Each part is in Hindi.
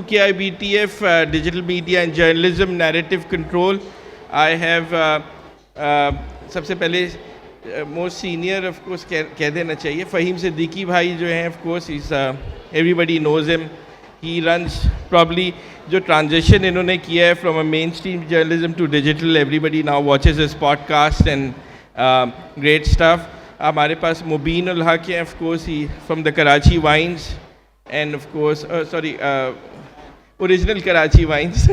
KIBTF, Digital Media and Journalism Narrative Control. I have सबसे पहले मोस्ट सीनियर ऑफ कोर्स कह देना चाहिए फ़हीम सिद्दीकी भाई जो हैं, of course is everybody knows him. He runs probably जो ट्रांजिशन इन्होंने किया है from a mainstream journalism to digital, everybody now watches his podcast and great stuff. हमारे पास मुबीन उल हक हैं, of course he from the Karachi Vynz and of course sorry original Karachi Vynz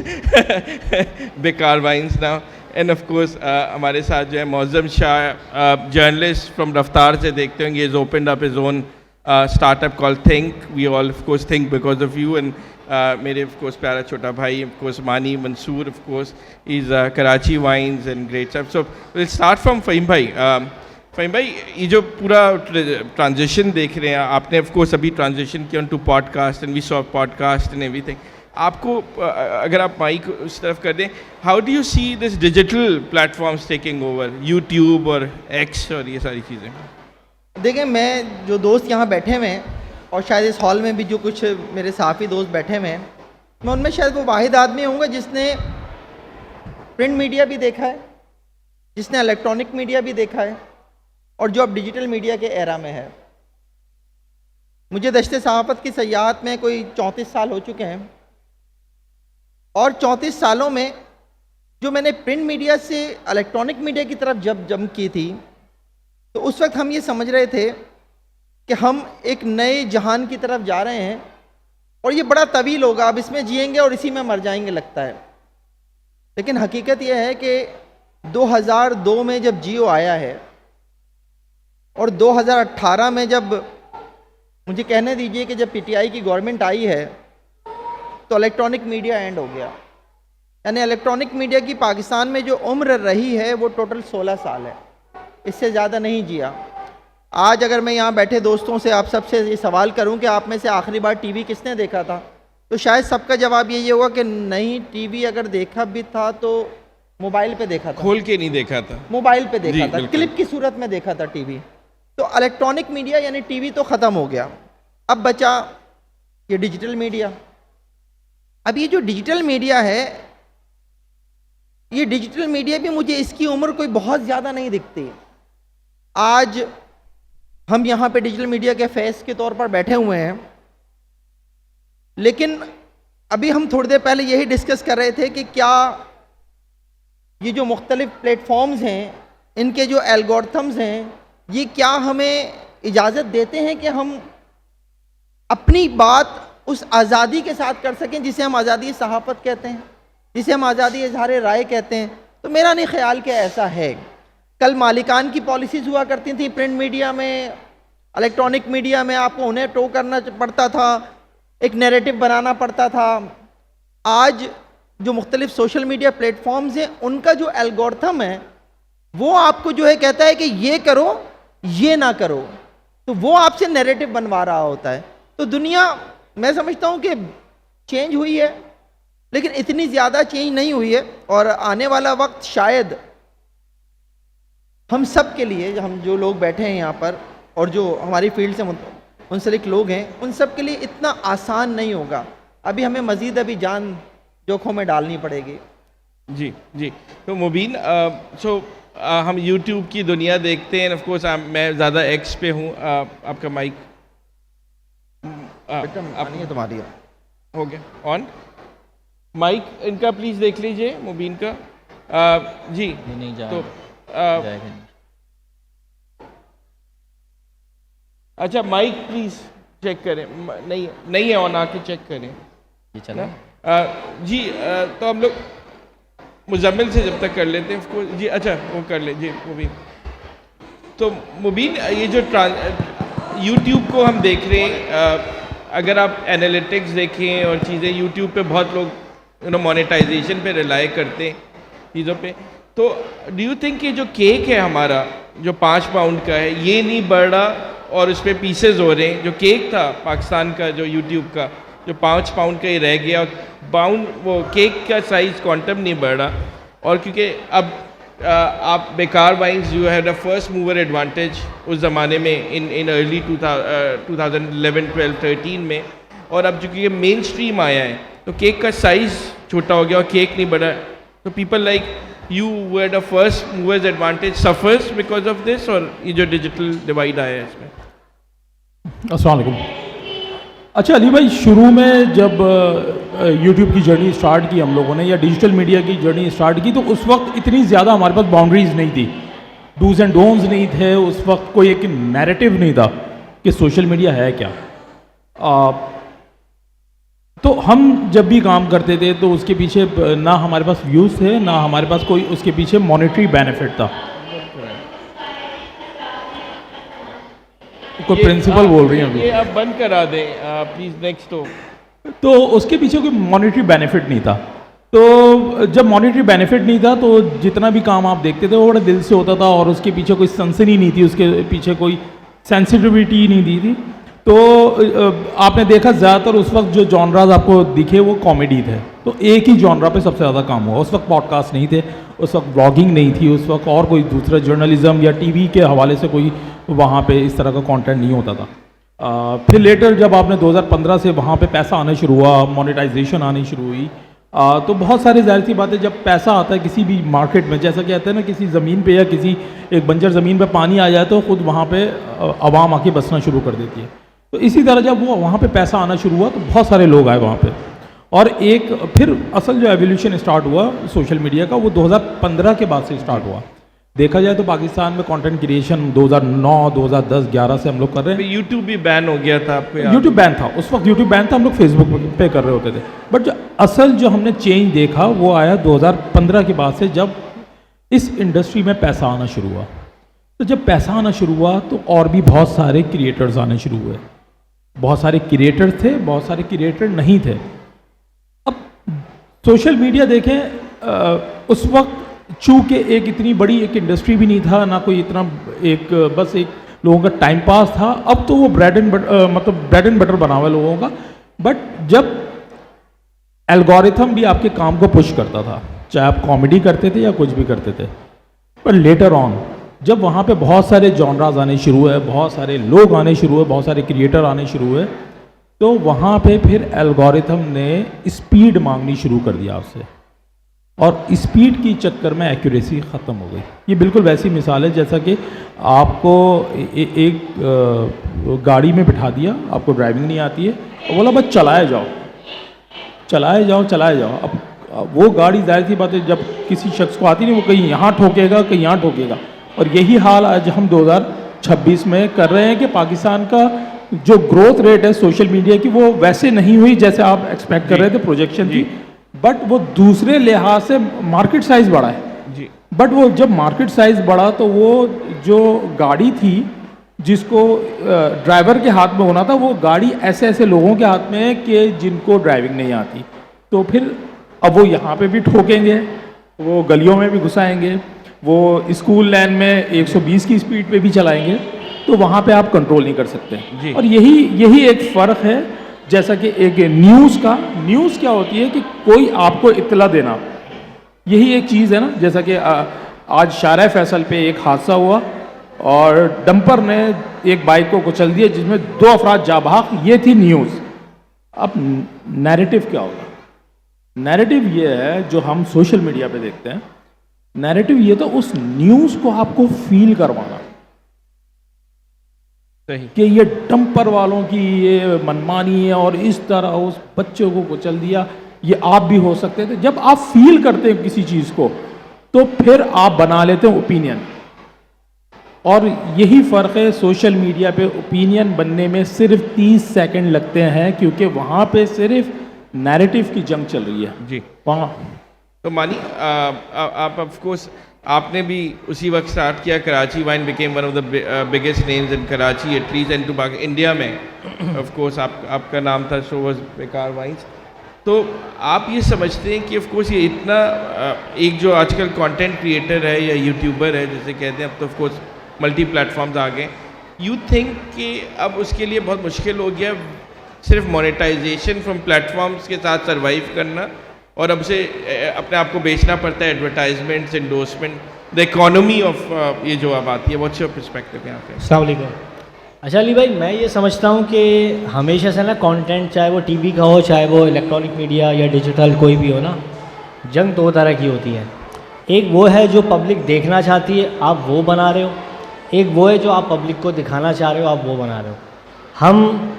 बेकार Vynz now. And of course हमारे साथ जो है मौज़म शाह, जर्नलिस्ट फ्रॉम रफ्तार से देखते होंगे, is opened up his own startup called Think. We all of course think because of you, and मेरे of course प्यारा छोटा भाई of course मानी Mansoor of course is Karachi Wines and great stuff. So we'll start from Faheem भाई. फ़हीम भाई, ये जो पूरा ट्रांजिशन देख रहे हैं आपने, of course अभी ट्रांजिशन किया to podcast and we saw podcast and everything. आपको अगर आप माइक उस तरफ कर दें, how do you see this digital platforms taking over, YouTube और एक्स और ये सारी चीज़ें? देखें, मैं जो दोस्त यहाँ बैठे हुए हैं और शायद इस हॉल में भी जो कुछ मेरे साथी दोस्त बैठे हुए हैं, मैं उनमें शायद वो वाहिद आदमी होऊंगा जिसने प्रिंट मीडिया भी देखा है, जिसने इलेक्ट्रॉनिक मीडिया भी देखा है और जो अब डिजिटल मीडिया के एरा में है. मुझे दश्ते सहाफ़त की सयाहत में कोई 34 साल हो चुके हैं और 34 सालों में जो मैंने प्रिंट मीडिया से इलेक्ट्रॉनिक मीडिया की तरफ जब जंप की थी, तो उस वक्त हम ये समझ रहे थे कि हम एक नए जहान की तरफ जा रहे हैं और ये बड़ा तवील होगा, अब इसमें जिएंगे और इसी में मर जाएंगे लगता है. लेकिन हकीकत यह है कि 2002 में जब जियो आया है और 2018 में जब, मुझे कहने दीजिए कि जब PTI की गवर्नमेंट आई है, तो इलेक्ट्रॉनिक मीडिया एंड हो गया. यानी इलेक्ट्रॉनिक मीडिया की पाकिस्तान में जो उम्र रही है वो टोटल 16 साल है, इससे ज़्यादा नहीं जिया. आज अगर मैं यहाँ बैठे दोस्तों से आप सबसे ये सवाल करूँ कि आप में से आखिरी बार टीवी किसने देखा था, तो शायद सबका जवाब ये होगा कि नहीं, टीवी अगर देखा भी था तो मोबाइल पे देखा था, खोल के नहीं देखा था, मोबाइल पे देखा था, क्लिप की सूरत में देखा था टीवी. तो इलेक्ट्रॉनिक मीडिया यानी टीवी तो ख़त्म हो गया, अब बचा ये डिजिटल मीडिया. अब ये जो डिजिटल मीडिया है, ये डिजिटल मीडिया भी मुझे इसकी उम्र कोई बहुत ज़्यादा नहीं दिखती. आज हम यहाँ पे डिजिटल मीडिया के फेस के तौर पर बैठे हुए हैं, लेकिन अभी हम थोड़ी देर पहले यही डिस्कस कर रहे थे कि क्या ये जो मुख्तलिफ प्लेटफॉर्म्स हैं, इनके जो एल्गोरिथम्स हैं, ये क्या हमें इजाज़त देते हैं कि हम अपनी बात उस आज़ादी के साथ कर सकें जिसे हम आज़ादी सहाफ़त कहते हैं, जिसे हम आज़ादी इज़हार राय कहते हैं. तो मेरा नहीं ख्याल कि ऐसा है. कल मालिकान की पॉलिसीज़ हुआ करती थी प्रिंट मीडिया में, इलेक्ट्रॉनिक मीडिया में आपको उन्हें टो करना पड़ता था, एक नैरेटिव बनाना पड़ता था. आज जो मुख्तलिफ सोशल मीडिया प्लेटफॉर्म्स हैं, उनका जो एल्गोरिथम है वो आपको जो है कहता है कि ये करो, ये ना करो, तो वो आपसे नैरेटिव बनवा रहा होता है. तो दुनिया, मैं समझता हूँ कि चेंज हुई है, लेकिन इतनी ज़्यादा चेंज नहीं हुई है. और आने वाला वक्त शायद हम सब के लिए, हम जो लोग बैठे हैं यहाँ पर और जो हमारी फील्ड से मुंसलिक लोग हैं, उन सब के लिए इतना आसान नहीं होगा. अभी हमें मज़ीद अभी जान जोखों में डालनी पड़ेगी. जी जी. तो मुबीन, हम YouTube की दुनिया देखते हैं, ऑफ कोर्स मैं ज़्यादा एक्स पे हूँ. आपका माइक तुम्हारी हो गया ऑन. माइक इनका प्लीज़ देख लीजिए, मुबीन का. जी नहीं तो अच्छा, माइक प्लीज़ चेक करें. नहीं है ऑन, आके चेक करें. ये चला जी. तो हम लोग मुजम्मिल से जब तक कर लेते हैं उसको. जी अच्छा, वो कर ले जी मुबीन. तो मुबीन, ये जो YouTube को हम देख रहे हैं, अगर आप एनालिटिक्स देखें और चीज़ें, YouTube पे बहुत लोग मोनेटाइजेशन पे रिलाई करते हैं चीज़ों पे. तो डू यू थिंक ये जो केक है हमारा, जो 5 पाउंड का है, ये नहीं बढ़ रहा और उस पर पीसेज हो रहे हैं? जो केक था पाकिस्तान का, जो YouTube का, जो 5 पाउंड का ही रह गया, और वो केक का साइज़ क्वांटम नहीं बढ़ रहा. और क्योंकि अब आप बेकार vines you had the first mover advantage उस ज़माने में इन अर्ली 2011, 12, 13 में, और अब चूँकि ये मेन स्ट्रीम आया है, तो केक का साइज छोटा हो गया और केक नहीं बढ़ा, तो people like you were the first movers advantage suffers because of this, और ये जो डिजिटल डिवाइड आया है इसमें। अस्सलाम वालेकुम। अच्छा अली भाई, शुरू में जब यूट्यूब की जर्नी स्टार्ट की हम लोगों ने, या डिजिटल मीडिया की जर्नी स्टार्ट की, तो उस वक्त इतनी ज़्यादा हमारे पास बाउंड्रीज नहीं थी, डूज एंड डोंट्स नहीं थे। उस वक्त कोई एक नैरेटिव नहीं था कि सोशल मीडिया है क्या। तो हम जब भी काम करते थे तो उसके पीछे ना हमारे पास व्यूज़ थे, ना हमारे पास कोई उसके पीछे मॉनेटरी बेनिफिट था। कोई प्रिंसिपल बोल रही हैं अभी, ये आप बंद करा दें प्लीज़ नेक्स्ट। तो उसके पीछे कोई मॉनेटरी बेनिफिट नहीं था। तो जब मॉनेटरी बेनिफिट नहीं था तो जितना भी काम आप देखते थे वो बड़ा दिल से होता था, और उसके पीछे कोई सनसनी नहीं थी, उसके पीछे कोई सेंसिटिविटी नहीं दी थी। तो आपने देखा ज़्यादातर उस वक्त जो जॉनराज आपको दिखे वो कॉमेडी थे, तो एक ही जॉनरा पे सबसे ज़्यादा काम हुआ। उस वक्त पॉडकास्ट नहीं थे, उस वक्त ब्लॉगिंग नहीं थी, उस वक्त और कोई दूसरा जर्नलिज्म या टीवी के हवाले से कोई वहाँ पे इस तरह का कंटेंट नहीं होता था। फिर लेटर जब आपने 2015 से वहाँ पे पैसा आना शुरू हुआ, मोनेटाइजेशन आनी शुरू हुई, तो बहुत सारी ज़ाहिर सी बात है, जब पैसा आता है किसी भी मार्केट में, जैसा कहते हैं ना किसी ज़मीन पे या किसी एक बंजर ज़मीन पे पानी आ जाए तो ख़ुद वहाँ पे आवाम आके बसना शुरू कर देती है। तो इसी तरह जब वो वहाँ पे पैसा आना शुरू हुआ तो बहुत सारे लोग आए वहाँ पे, और एक फिर असल जो एवोल्यूशन स्टार्ट हुआ सोशल मीडिया का वो 2015 के बाद से स्टार्ट हुआ। देखा जाए तो पाकिस्तान में कंटेंट क्रिएशन 2009, 2010, 11 से हम लोग कर रहे हैं। यूट्यूब भी बैन हो गया था, आपको याद? यूट्यूब बैन था, उस वक्त यूट्यूब बैन था, हम लोग फेसबुक पे कर रहे होते थे। बट जो असल जो हमने चेंज देखा वो आया 2015 के बाद से, जब इस इंडस्ट्री में पैसा आना शुरू हुआ। तो जब पैसा आना शुरू हुआ तो और भी बहुत सारे क्रिएटर्स आने शुरू हुए। बहुत सारे क्रिएटर थे, बहुत सारे क्रिएटर नहीं थे। अब सोशल मीडिया देखें, उस वक्त चूँकि एक इतनी बड़ी एक इंडस्ट्री भी नहीं था, ना कोई इतना एक बस एक लोगों का टाइम पास था। अब तो वो ब्रेड एंड बटर बना हुआ लोगों का। बट जब एल्गोरिथम भी आपके काम को पुश करता था, चाहे आप कॉमेडी करते थे या कुछ भी करते थे, पर लेटर ऑन जब वहाँ पे बहुत सारे जॉनराज आने शुरू हुए, बहुत सारे लोग आने शुरू हुए, बहुत सारे क्रिएटर आने शुरू हुए, तो वहाँ पे फिर एल्गोरिथम ने स्पीड मांगनी शुरू कर दिया आपसे, और स्पीड की चक्कर में एक्यूरेसी ख़त्म हो गई। ये बिल्कुल वैसी मिसाल है जैसा कि आपको एक गाड़ी में बिठा दिया, आपको ड्राइविंग नहीं आती है, और बोला बस चलाए जाओ चलाए जाओ चलाए जाओ। अब वो गाड़ी जाहिर सी बात है जब किसी शख्स को आती नहीं, वो कहीं यहाँ ठोकेगा कहीं यहाँ ठोकेगा। और यही हाल आज हम 2026 में कर रहे हैं कि पाकिस्तान का जो ग्रोथ रेट है सोशल मीडिया की वो वैसे नहीं हुई जैसे आप एक्सपेक्ट कर रहे थे, प्रोजेक्शन थी, बट वो दूसरे लिहाज से मार्केट साइज बढ़ा है जी। बट वो जब मार्केट साइज बढ़ा तो वो जो गाड़ी थी जिसको ड्राइवर के हाथ में होना था, वो गाड़ी ऐसे ऐसे लोगों के हाथ में है कि जिनको ड्राइविंग नहीं आती। तो फिर अब वो यहाँ पे भी ठोकेंगे, वो गलियों में भी घुसाएंगे, वो स्कूल लाइन में 120 की स्पीड पे भी चलाएंगे, तो वहाँ पे आप कंट्रोल नहीं कर सकते। और यही एक फ़र्क है, जैसा कि एक न्यूज़ क्या होती है कि कोई आपको इत्तला देना, यही एक चीज़ है ना। जैसा कि आज शाहराह फैसल पे एक हादसा हुआ और डंपर ने एक बाइक को कुचल दिया जिसमें 2 अफराद जा भाग, ये थी न्यूज़। अब नैरेटिव क्या होगा? नैरेटिव ये है जो हम सोशल मीडिया पे देखते हैं। नैरेटिव ये तो उस न्यूज़ को आपको फील करवाना कि ये डंपर वालों की ये मनमानी है और इस तरह उस बच्चे को कुचल दिया, ये आप भी हो सकते थे। जब आप फील करते हैं किसी चीज़ को तो फिर आप बना लेते हैं ओपिनियन, और यही फ़र्क है सोशल मीडिया पे ओपिनियन बनने में सिर्फ 30 सेकंड लगते हैं, क्योंकि वहाँ पे सिर्फ नैरेटिव की जंग चल रही है जी। वहाँ तो मानी आप ऑफ कोर्स आपने भी उसी वक्त स्टार्ट किया, Karachi vine became one of the biggest names in Karachi at least and to India में ऑफ कोर्स आपका नाम था, सो वाज बेकार वाइन्स। तो आप ये समझते हैं कि ऑफ कोर्स ये इतना एक जो आजकल कंटेंट क्रिएटर है या यूट्यूबर है जैसे कहते हैं, अब तो ऑफ कोर्स मल्टी प्लेटफॉर्म्स आ गए, यू थिंक कि अब उसके लिए बहुत मुश्किल हो गया सिर्फ मोनेटाइजेशन फ्रॉम प्लेटफॉर्म्स के साथ सरवाइव करना, और अब से अपने आप को बेचना पड़ता है, advertisements, endorsement, the economy of ये जो अब आती है। व्हाट्स योर पर्सपेक्टिव यहाँ पे? अस्सलाम वालेकुम। अच्छा अली भाई, मैं ये समझता हूँ कि हमेशा से ना कंटेंट, चाहे वो टीवी का हो, चाहे वो इलेक्ट्रॉनिक मीडिया या डिजिटल कोई भी हो ना, जंग दो तरह की होती है। एक वो है जो पब्लिक देखना चाहती है, आप वो बना रहे हो। एक वो है जो आप पब्लिक को दिखाना चाह रहे हो, आप वो बना रहे हो। हम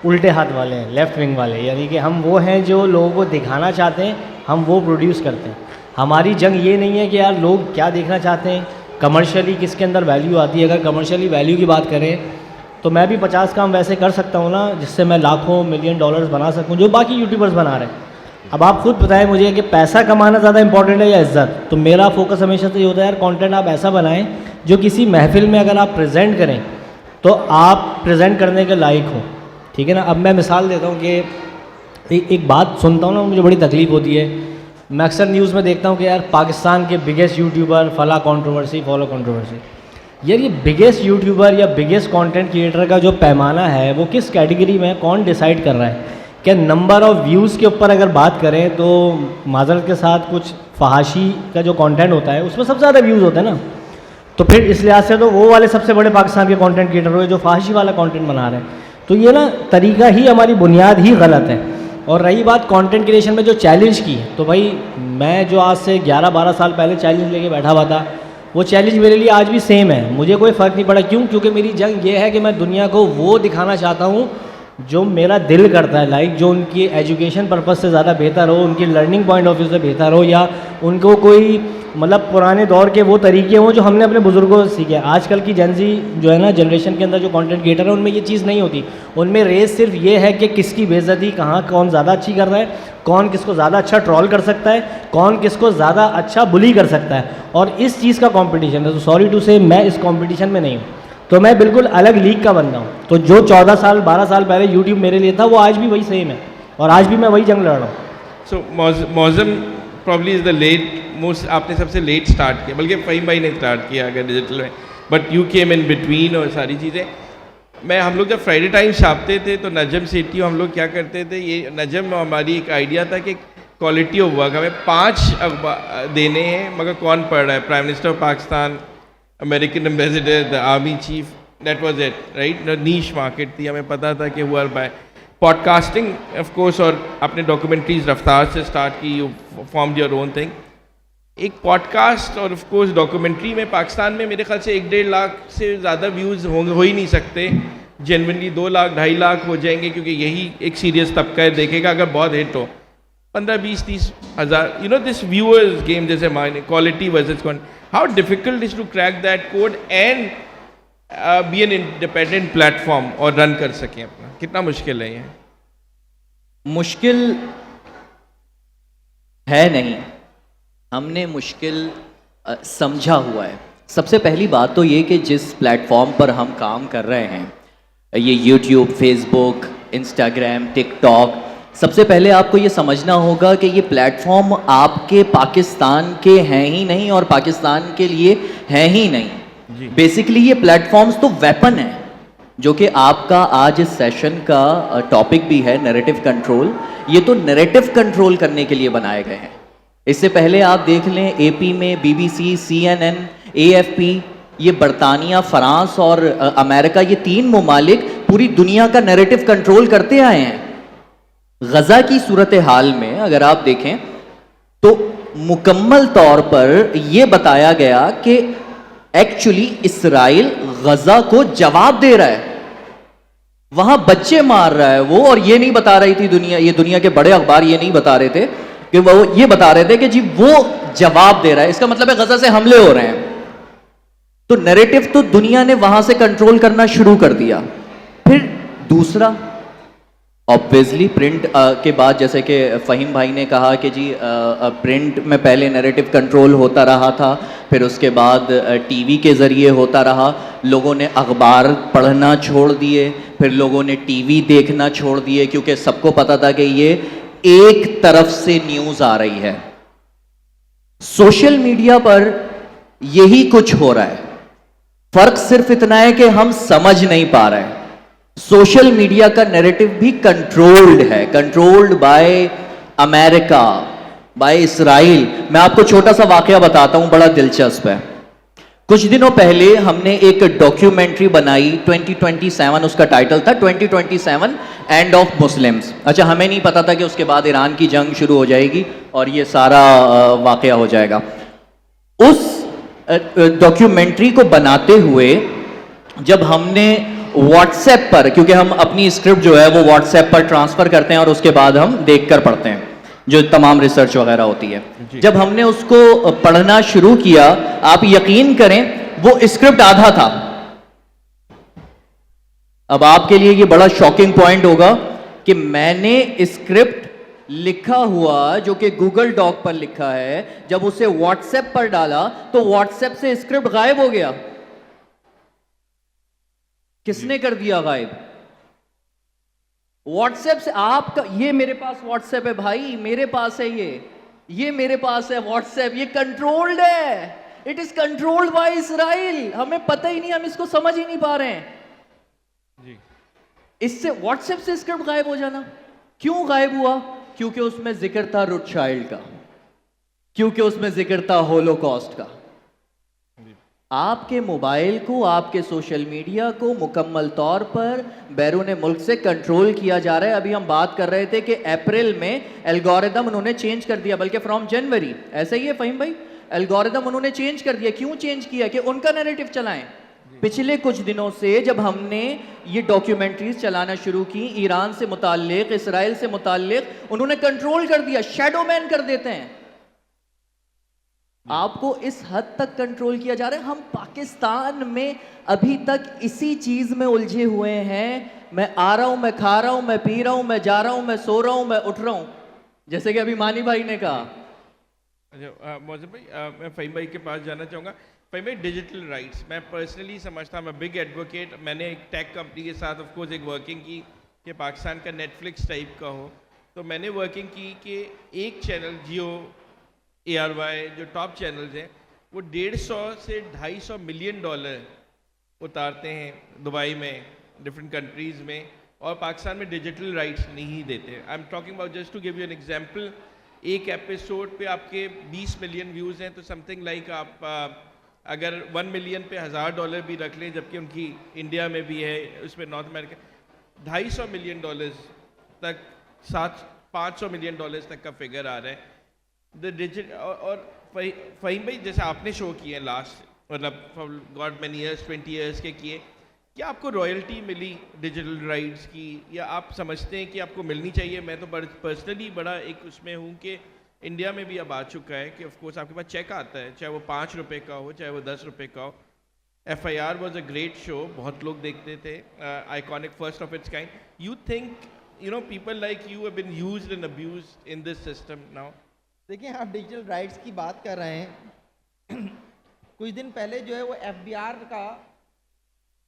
उल्टे हाथ वाले हैं, लेफ़्ट विंग वाले, यानी कि हम वो हैं जो लोगों को दिखाना चाहते हैं, हम वो प्रोड्यूस करते हैं। हमारी जंग ये नहीं है कि यार लोग क्या देखना चाहते हैं, कमर्शियली किसके अंदर वैल्यू आती है। अगर कमर्शियली वैल्यू की बात करें तो मैं भी 50 काम वैसे कर सकता हूँ ना, जिससे मैं लाखों मिलियन डॉलर्स बना सकूँ, जो बाकी यूट्यूबर्स बना रहे हैं। अब आप खुद बताएं मुझे कि पैसा कमाना ज़्यादा इंपॉर्टेंट है या इज्जत। तो मेरा फोकस हमेशा से ये होता है यार, कंटेंट आप ऐसा बनाएं जो किसी महफिल में अगर आप प्रेजेंट करें तो आप प्रेजेंट करने के लायक हो, ठीक है ना। अब मैं मिसाल देता हूँ कि एक बात सुनता हूँ ना, मुझे बड़ी तकलीफ़ होती है। मैं अक्सर न्यूज़ में देखता हूँ कि यार पाकिस्तान के बिगेस्ट यूट्यूबर फला कंट्रोवर्सी, फॉलो कंट्रोवर्सी। यार ये बिगेस्ट यूट्यूबर या बिगेस्ट कंटेंट क्रिएटर का जो पैमाना है वो किस कैटेगरी में है, कौन डिसाइड कर रहा है? क्या नंबर ऑफ़ व्यूज़ के ऊपर अगर बात करें तो माजरत के साथ कुछ फहाशी का जो कंटेंट होता है उसमें सबसे ज़्यादा व्यूज़ होते हैं ना। तो फिर इस लिहाज से तो वो वाले सबसे बड़े पाकिस्तान के कंटेंट क्रिएटर हुए जो फहाशी वाला कंटेंट बना रहे हैं। तो ये ना तरीका ही, हमारी बुनियाद ही गलत है। और रही बात कंटेंट क्रिएशन में जो चैलेंज की, तो भाई मैं जो आज से 11-12 साल पहले चैलेंज लेके बैठा हुआ था, वो चैलेंज मेरे लिए आज भी सेम है। मुझे कोई फ़र्क नहीं पड़ा। क्यों? क्योंकि मेरी जंग ये है कि मैं दुनिया को वो दिखाना चाहता हूँ जो मेरा दिल करता है, लाइक जो उनकी एजुकेशन पर्पज़ से ज़्यादा बेहतर हो, उनकी लर्निंग पॉइंट ऑफ व्यू से बेहतर हो, या उनको कोई मतलब पुराने दौर के वो तरीके हों जो हमने अपने बुज़ुर्गों से सीखे। आजकल की जेनजी जो है ना, जनरेशन के अंदर जो कंटेंट क्रिएटर है, उनमें ये चीज़ नहीं होती। उनमें रेस सिर्फ ये है कि किसकी बेइज्जती कहाँ कौन ज़्यादा अच्छी कर रहा है, कौन किसको ज़्यादा अच्छा ट्रोल कर सकता है, कौन किसको ज़्यादा अच्छा बुली कर सकता है, और इस चीज़ का कॉम्पिटिशन है। तो सॉरी टू से मैं इस कॉम्पिटिशन में नहीं हूँ। तो मैं बिल्कुल अलग लीग का बंदा हूँ। तो जो 14 साल 12 साल पहले यूट्यूब मेरे लिए था, वो आज भी वही सेम है, और आज भी मैं वही जंग लड़ रहा हूँ। So Mauzam probably is the late most, आपने सबसे लेट स्टार्ट किया, बल्कि फ़हीम भाई ने स्टार्ट किया अगर डिजिटल में, but you came in between और सारी चीज़ें। हम लोग जब फ्राइडे टाइम्स छापते थे तो नजम सेठी हम लोग क्या करते थे, ये नजम हमारी एक आइडिया था कि क्वालिटी ऑफ वर्क, हमें 5 अखबार देने हैं, मगर कौन पढ़ रहा है? Prime minister of Pakistan, American ambassador, the army chief, that was it, right. Niche market थी, हमें पता था कि हुआ बाय पॉडकास्टिंग ऑफ कोर्स, और अपने डॉक्यूमेंट्रीज रफ्तार से स्टार्ट की, you formed your own thing. एक पॉडकास्ट और ऑफ कोर्स डॉक्यूमेंट्री में पाकिस्तान में मेरे ख्याल से 1-1.5 लाख से ज़्यादा व्यूज़ हो ही नहीं सकते। जेनविनली 2 लाख 2.5 लाख हो जाएंगे, क्योंकि यही एक सीरियस तबका है देखेगा अगर बहुत हिट हो। 15, 20, 30 हज़ार, you know this viewers game जैसे मायने, quality versus quantity, how difficult is to crack that code and be an independent platform और रन कर सकें अपना, कितना मुश्किल है ये? मुश्किल है नहीं, हमने मुश्किल समझा हुआ है। सबसे पहली बात तो ये कि जिस प्लेटफॉर्म पर हम काम कर रहे हैं, ये यूट्यूब, फेसबुक, इंस्टाग्राम, टिकटॉक, सबसे पहले आपको ये समझना होगा कि ये प्लेटफॉर्म आपके पाकिस्तान के हैं ही नहीं और पाकिस्तान के लिए हैं ही नहीं। बेसिकली ये प्लेटफॉर्म्स तो वेपन है, जो कि आपका आज इस सेशन का टॉपिक भी है, नैरेटिव कंट्रोल। ये तो नैरेटिव कंट्रोल करने के लिए बनाए गए हैं। इससे पहले आप देख लें, एपी में बीबीसी, CNN, AFP, ये बरतानिया, फ्रांस और अमेरिका, ये 3 ममालिक पूरी दुनिया का नैरेटिव कंट्रोल करते आए हैं। गजा की सूरत हाल में अगर आप देखें तो मुकम्मल तौर पर यह बताया गया कि एक्चुअली इसराइल गजा को जवाब दे रहा है, वहां बच्चे मार रहा है वो, और ये नहीं बता रही थी दुनिया, ये दुनिया के बड़े अखबार ये नहीं बता रहे थे कि वो ये बता रहे थे कि जी वो जवाब दे रहा है, इसका मतलब है गजा से हमले हो रहे हैं। तो नैरेटिव तो दुनिया ने वहां से कंट्रोल करना शुरू कर दिया। फिर दूसरा, ऑब्वियसली प्रिंट के बाद, जैसे कि फ़हीम भाई ने कहा कि जी प्रिंट में पहले नैरेटिव कंट्रोल होता रहा था, फिर उसके बाद टीवी के ज़रिए होता रहा, लोगों ने अखबार पढ़ना छोड़ दिए, फिर लोगों ने टीवी देखना छोड़ दिए, क्योंकि सबको पता था कि ये एक तरफ से न्यूज़ आ रही है। सोशल मीडिया पर यही कुछ हो रहा है, फ़र्क सिर्फ इतना है कि हम समझ नहीं पा रहे हैं। सोशल मीडिया का नैरेटिव भी कंट्रोल्ड है, controlled by America, by Israel. मैं आपको छोटा सा वाकया बताता हूं, बड़ा दिलचस्प है। कुछ दिनों पहले हमने एक डॉक्यूमेंट्री बनाई 2027, उसका टाइटल था 2027 एंड ऑफ मुस्लिम्स। अच्छा, हमें नहीं पता था कि उसके बाद ईरान की जंग शुरू हो जाएगी और ये सारा वाकया हो जाएगा। उस डॉक्यूमेंट्री को बनाते हुए जब हमने व्हाट्सएप पर, क्योंकि हम अपनी स्क्रिप्ट जो है वो व्हाट्सएप पर ट्रांसफ़र करते हैं और उसके बाद हम देख कर पढ़ते हैं, जो तमाम रिसर्च वगैरह होती है, जब हमने उसको पढ़ना शुरू किया, आप यकीन करें वो स्क्रिप्ट आधा था। अब आपके लिए ये बड़ा शॉकिंग पॉइंट होगा कि मैंने स्क्रिप्ट लिखा हुआ जो कि गूगल डॉक पर लिखा है, जब उसे व्हाट्सएप पर डाला तो व्हाट्सएप से स्क्रिप्ट गायब हो गया। किसने कर दिया गायब? व्हाट्सएप से। आपका, ये मेरे पास व्हाट्सएप है भाई, मेरे पास है ये मेरे पास है व्हाट्सएप, ये कंट्रोल्ड है, it is controlled by Israel. हमें पता ही नहीं, हम इसको समझ ही नहीं पा रहे हैं जी। इससे व्हाट्सएप से स्क्रिप्ट गायब हो जाना, क्यों गायब हुआ? क्योंकि उसमें जिक्र था रोथशाइल्ड का, क्योंकि उसमें जिक्र था होलोकॉस्ट का। आपके मोबाइल को, आपके सोशल मीडिया को मुकम्मल तौर पर बैरून मुल्क से कंट्रोल किया जा रहा है। अभी हम बात कर रहे थे कि अप्रैल में एल्गोरिदम उन्होंने चेंज कर दिया, बल्कि फ्रॉम जनवरी, ऐसा ही है फ़हीम भाई, एल्गोरिदम उन्होंने चेंज कर दिया। क्यों चेंज किया? कि उनका नैरेटिव चलाएं। पिछले कुछ दिनों से जब हमने ये डॉक्यूमेंट्रीज चलाना शुरू की ईरान से मुताल्लिक, इसराइल से मुताल्लिक, उन्होंने कंट्रोल कर दिया, शैडो मैन कर देते हैं आपको। इस हद तक कंट्रोल किया जा रहा है। हम पाकिस्तान में अभी तक इसी चीज में उलझे हुए हैं। मैं आ रहा हूं, मैं खा रहा हूं, मैं पी रहा हूं, मैं जा रहा हूं, मैं सो रहा हूं, मैं उठ रहा हूं, जैसे कि अभी मानी भाई ने कहा। अच्छा मौजूद भाई, मैं फ़हीम भाई के पास जाना चाहूँगा। फ़हीम भाई, डिजिटल राइट्स मैं पर्सनली समझता हूँ, मैं बिग एडवोकेट। मैंने एक टेक कंपनी के साथ ऑफ कोर्स एक वर्किंग की कि पाकिस्तान का नेटफ्लिक्स टाइप का हो, तो मैंने वर्किंग की कि एक चैनल जियो ARY जो टॉप चैनल्स हैं वो 150 से 250 मिलियन डॉलर उतारते हैं दुबई में, डिफरेंट कंट्रीज़ में, और पाकिस्तान में डिजिटल राइट्स नहीं देते। I am talking about, just to give you an example, एक एपिसोड पे आपके 20 मिलियन व्यूज़ हैं, तो समथिंग लाइक आप अगर 1 मिलियन पे $1000 भी रख लें, जबकि उनकी इंडिया में भी है, उसमें नॉर्थ अमेरिका, $250 मिलियन तक, 500 मिलियन डॉलर्स तक का फिगर आ रहा है। द डिजिटल और फ़हीम भाई, जैसे आपने शो किए लास्ट, मतलब गॉड मैनी ईयर्स, 20 ईयर्स के किए, क्या आपको रॉयल्टी मिली डिजिटल राइट्स की, या आप समझते हैं कि आपको मिलनी चाहिए? मैं तो पर्सनली बड़ा एक उसमें हूँ कि इंडिया में भी अब आ चुका है कि ऑफ कोर्स आपके पास चेक आता है, चाहे वो ₹5 का हो, चाहे वो ₹10 का हो। FIR was a great show, बहुत लोग देखते थे, iconic, first of its kind. You think people like you have been used and abused in this system now? देखिए, आप डिजिटल राइट्स की बात कर रहे हैं। कुछ दिन पहले जो है वो FBR का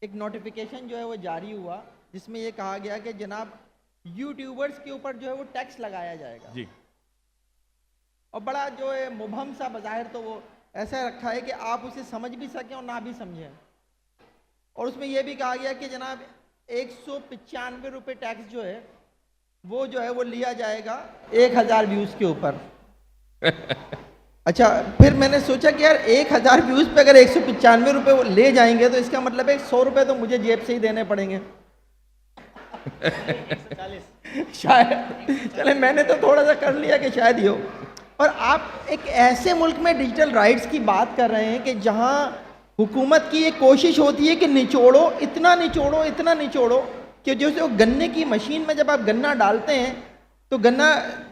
एक नोटिफिकेशन जो है वो जारी हुआ, जिसमें ये कहा गया कि जनाब यूट्यूबर्स के ऊपर जो है वो टैक्स लगाया जाएगा जी। और बड़ा जो है मुबहम सा, बज़ाहिर तो वो ऐसा रखा है कि आप उसे समझ भी सकें और ना भी समझें। और उसमें यह भी कहा गया कि जनाब 195 रुपये टैक्स जो है वो लिया जाएगा 1000 व्यूज़ के ऊपर। अच्छा, फिर मैंने सोचा कि यार 1000 व्यूज़ पे अगर 195 रुपये वो ले जाएंगे तो इसका मतलब है 100 रुपये तो मुझे जेब से ही देने पड़ेंगे। शायद चले, मैंने तो थोड़ा सा कर लिया कि शायद ही हो। और आप एक ऐसे मुल्क में डिजिटल राइट्स की बात कर रहे हैं कि जहां हुकूमत की ये कोशिश होती है कि निचोड़ो, इतना निचोड़ो, इतना निचोड़ो कि जैसे वो गन्ने की मशीन में जब आप गन्ना डालते हैं तो गन्ना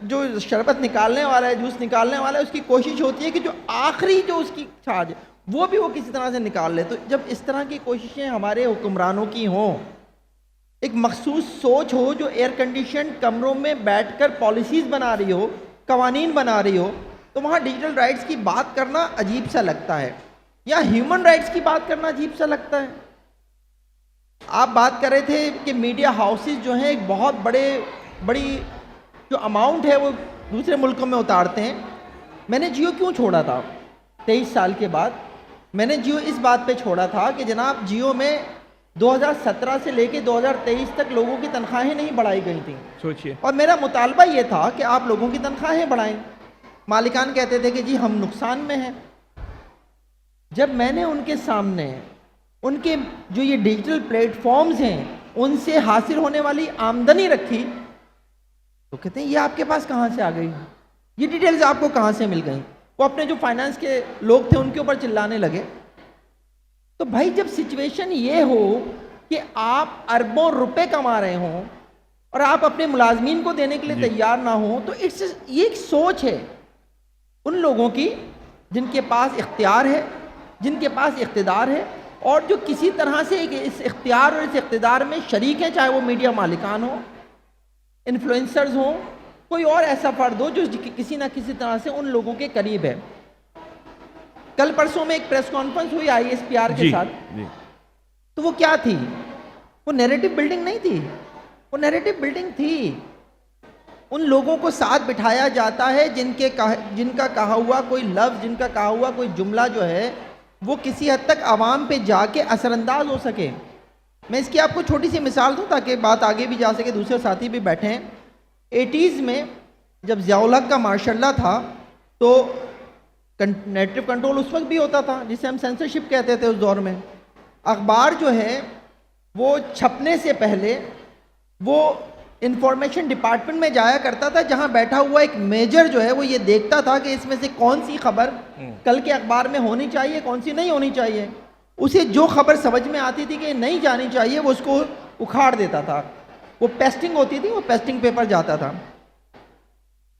जो शरबत निकालने वाला है, जूस निकालने वाला है, उसकी कोशिश होती है कि जो आखिरी जो उसकी छाछ वो भी वो किसी तरह से निकाल ले। तो जब इस तरह की कोशिशें हमारे हुक्मरानों की हों, एक मखसूस सोच हो जो एयर कंडीशन कमरों में बैठकर पॉलिसीज़ बना रही हो, कवानीन बना रही हो, तो वहाँ डिजिटल राइट्स की बात करना अजीब सा लगता है, या ह्यूमन राइट्स की बात करना अजीब सा लगता है। आप बात कर रहे थे कि मीडिया हाउसेस जो हैं एक बहुत बड़ी जो अमाउंट है वो दूसरे मुल्कों में उतारते हैं। मैंने जियो क्यों छोड़ा था 23 साल के बाद? मैंने जियो इस बात पे छोड़ा था कि जनाब जियो में 2017 से लेके 2023 तक लोगों की तनख्वाहें नहीं बढ़ाई गई थी। सोचिए, और मेरा मुतालबा ये था कि आप लोगों की तनख्वाहें बढ़ाएं। मालिकान कहते थे कि जी हम नुकसान में हैं। जब मैंने उनके सामने उनके जो ये डिजिटल प्लेटफॉर्म्स हैं उनसे हासिल होने वाली आमदनी रखी, तो कहते हैं ये आपके पास कहाँ से आ गई, ये डिटेल्स आपको कहाँ से मिल गई। वो अपने जो फाइनेंस के लोग थे उनके ऊपर चिल्लाने लगे। तो भाई जब सिचुएशन ये हो कि आप अरबों रुपए कमा रहे हों और आप अपने मुलाजमीन को देने के लिए तैयार ना हो, तो ये एक सोच है उन लोगों की जिनके पास इख्तियार है, जिनके पास इख्तिदार है, और जो किसी तरह से इस इख्तियार और इस इख्तिदार में शरीक हैं, चाहे वो मीडिया मालिकान हो, इन्फ्लुएंसर्स हो, कोई और ऐसा फर्द हो जो किसी ना किसी तरह से उन लोगों के करीब है। कल परसों में एक प्रेस कॉन्फ्रेंस हुई ISPR के साथ, तो वो क्या थी? वो नैरेटिव बिल्डिंग नहीं थी, वो नैरेटिव बिल्डिंग थी। उन लोगों को साथ बिठाया जाता है जिनका कहा हुआ कोई लफ्ज़, जिनका कहा हुआ कोई जुमला जो है वो किसी हद तक आवाम पे जाके असरअंदाज हो सके। मैं इसकी आपको छोटी सी मिसाल दूं ताकि बात आगे भी जा सके, दूसरे साथी भी बैठे हैं। 80s में जब ज़ियाउल हक का मार्शल्ला था तो नेटिव कंट्रोल उस वक्त भी होता था जिसे हम सेंसरशिप कहते थे उस दौर में। अखबार जो है वो छपने से पहले वो इंफॉर्मेशन डिपार्टमेंट में जाया करता था, जहां बैठा हुआ एक मेजर जो है वो ये देखता था कि इसमें से कौन सी खबर कल के अखबार में होनी चाहिए, कौन सी नहीं होनी चाहिए। उसे जो खबर समझ में आती थी कि नहीं जानी चाहिए वो उसको उखाड़ देता था। वो पेस्टिंग होती थी, वो पेस्टिंग पेपर जाता था।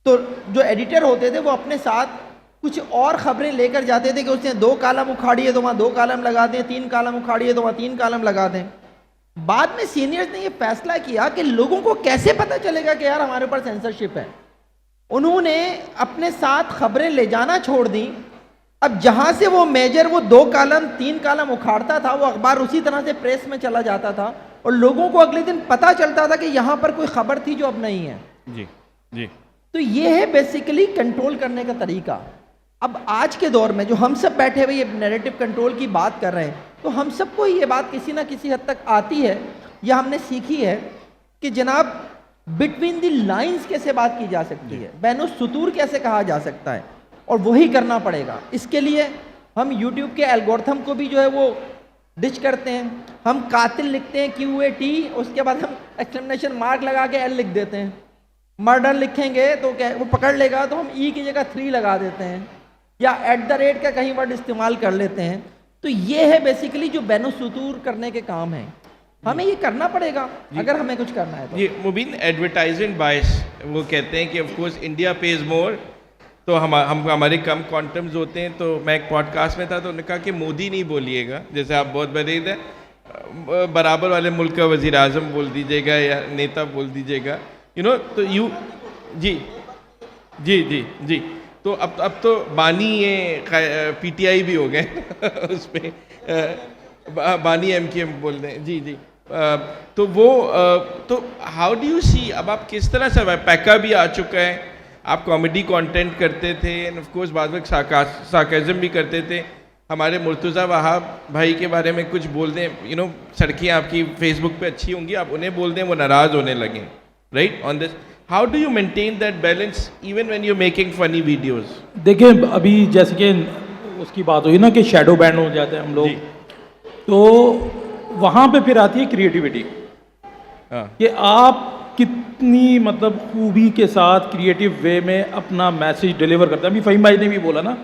तो जो एडिटर होते थे वो अपने साथ कुछ और खबरें लेकर जाते थे कि उसने 2 कालम उखाड़ी है तो वहाँ 2 कालम लगा दें, 3 कालम उखाड़ी है तो वहाँ 3 कालम लगा दें। बाद में सीनियर्स ने ये फैसला किया कि लोगों को कैसे पता चलेगा कि यार हमारे ऊपर सेंसरशिप है। उन्होंने अपने साथ खबरें ले जाना छोड़ दी। अब जहां से वो मेजर वो 2 कालम 3 कालम उखाड़ता था, वो अखबार उसी तरह से प्रेस में चला जाता था और लोगों को अगले दिन पता चलता था कि यहां पर कोई खबर थी जो अब नहीं है। जी जी। तो ये है बेसिकली कंट्रोल करने का तरीका। अब आज के दौर में जो हम सब बैठे हुए ये नैरेटिव कंट्रोल की बात कर रहे हैं, तो हम सबको ये बात किसी ना किसी हद तक आती है या हमने सीखी है कि जनाब बिटवीन द लाइंस कैसे बात की जा सकती है, बैनो सुतूर कैसे कहा जा सकता है, और वही करना पड़ेगा। इसके लिए हम YouTube के एल्गोरिथम को भी जो है वो डिच करते हैं। हम कातिल लिखते हैं QAT, उसके बाद हम एक्सक्लेमेशन मार्क लगा के L लिख देते हैं। मर्डर लिखेंगे तो क्या वो पकड़ लेगा, तो हम E की जगह 3 लगा देते हैं, या @ का कहीं वर्ड इस्तेमाल कर लेते हैं। तो ये है बेसिकली जो बैनो सुतूर करने के काम है, हमें ये करना पड़ेगा अगर हमें कुछ करना है तो। ये मुबीन एडवर्टाइजमेंट बायस, वो कहते हैं कि ऑफ कोर्स इंडिया पेज मोर, तो हम हमारे कम क्वांटम्स होते हैं। तो मैं एक पॉडकास्ट में था तो उन्होंने कहा कि मोदी नहीं बोलिएगा, जैसे आप बहुत बड़े थे, बराबर वाले मुल्क का वज़ीर आज़म बोल दीजिएगा या नेता बोल दीजिएगा, तो यू जी जी जी जी। तो अब तो बानी ये PTI भी हो गए उस पर बानी MKM बोल रहे हैं। जी जी। तो वो तो हाउ डू यू सी, अब आप किस तरह से, पैका भी आ चुका है, आप कॉमेडी कंटेंट करते थे एंड ऑफ कोर्स बाद में सार्काज़म भी करते थे। हमारे मुर्तज़ा वहाब भाई के बारे में कुछ बोल दें, सड़कें आपकी फेसबुक पे अच्छी होंगी, आप उन्हें बोल दें वो नाराज़ होने लगें, right on this. How do you maintain that balance even when you making funny videos? देखिए अभी जैसे कि उसकी बात हुई ना कि शैडो बैन हो जाते हैं हम लोग, तो वहाँ पे फिर आती है क्रिएटिविटी। कि आप कितनी मतलब खूबी के साथ क्रिएटिव वे में अपना मैसेज डिलीवर करते हैं। अभी फ़हीम भाई ने भी बोला ना,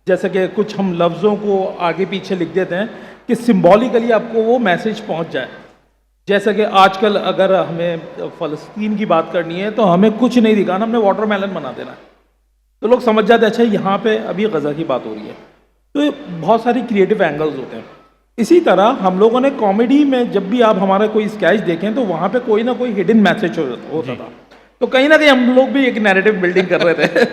जैसे कि कुछ हम लफ्ज़ों को आगे पीछे लिख देते हैं कि सिंबॉलिकली आपको वो मैसेज पहुँच जाए। जैसे कि आजकल अगर हमें फ़लस्तीन की बात करनी है तो हमें कुछ नहीं दिखाना, हमने वाटरमेलन बना देना है, तो लोग समझ जाते हैं अच्छा यहाँ पे अभी गज़ा की बात हो रही है। तो बहुत सारी क्रिएटिव एंगल्स होते हैं। इसी तरह हम लोगों ने कॉमेडी में जब भी आप हमारा कोई स्केच देखें तो वहाँ पे कोई ना कोई हिडन मैसेज होता था। तो कहीं ना कहीं हम लोग भी एक नैरेटिव बिल्डिंग कर रहे थे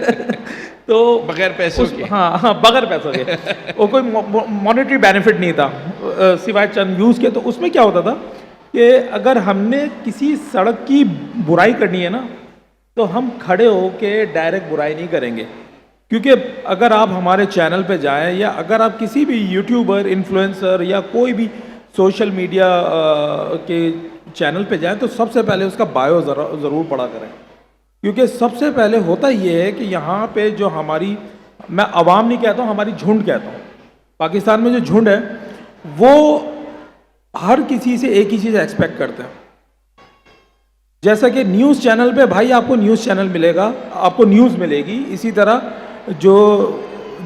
तो बगैर पैसों के। हाँ बगैर पैसों के, वो कोई मॉनेटरी बेनिफिट नहीं था सिवाय चंद व्यूज़ के। तो उसमें क्या होता था कि अगर हमने किसी सड़क की बुराई करनी है ना, तो हम खड़े होके डायरेक्ट बुराई नहीं करेंगे। क्योंकि अगर आप हमारे चैनल पे जाएं या अगर आप किसी भी यूट्यूबर, इन्फ्लुएंसर या कोई भी सोशल मीडिया के चैनल पे जाएं तो सबसे पहले उसका बायो ज़रूर पढ़ा करें। क्योंकि सबसे पहले होता ये है कि यहाँ पे जो हमारी, मैं आवाम नहीं कहता हूँ, हमारी झुंड कहता हूँ, पाकिस्तान में जो झुंड है वो हर किसी से एक ही चीज़ एक्सपेक्ट करते हैं। जैसा कि न्यूज़ चैनल पे भाई आपको न्यूज़ चैनल मिलेगा, आपको न्यूज़ मिलेगी, इसी तरह जो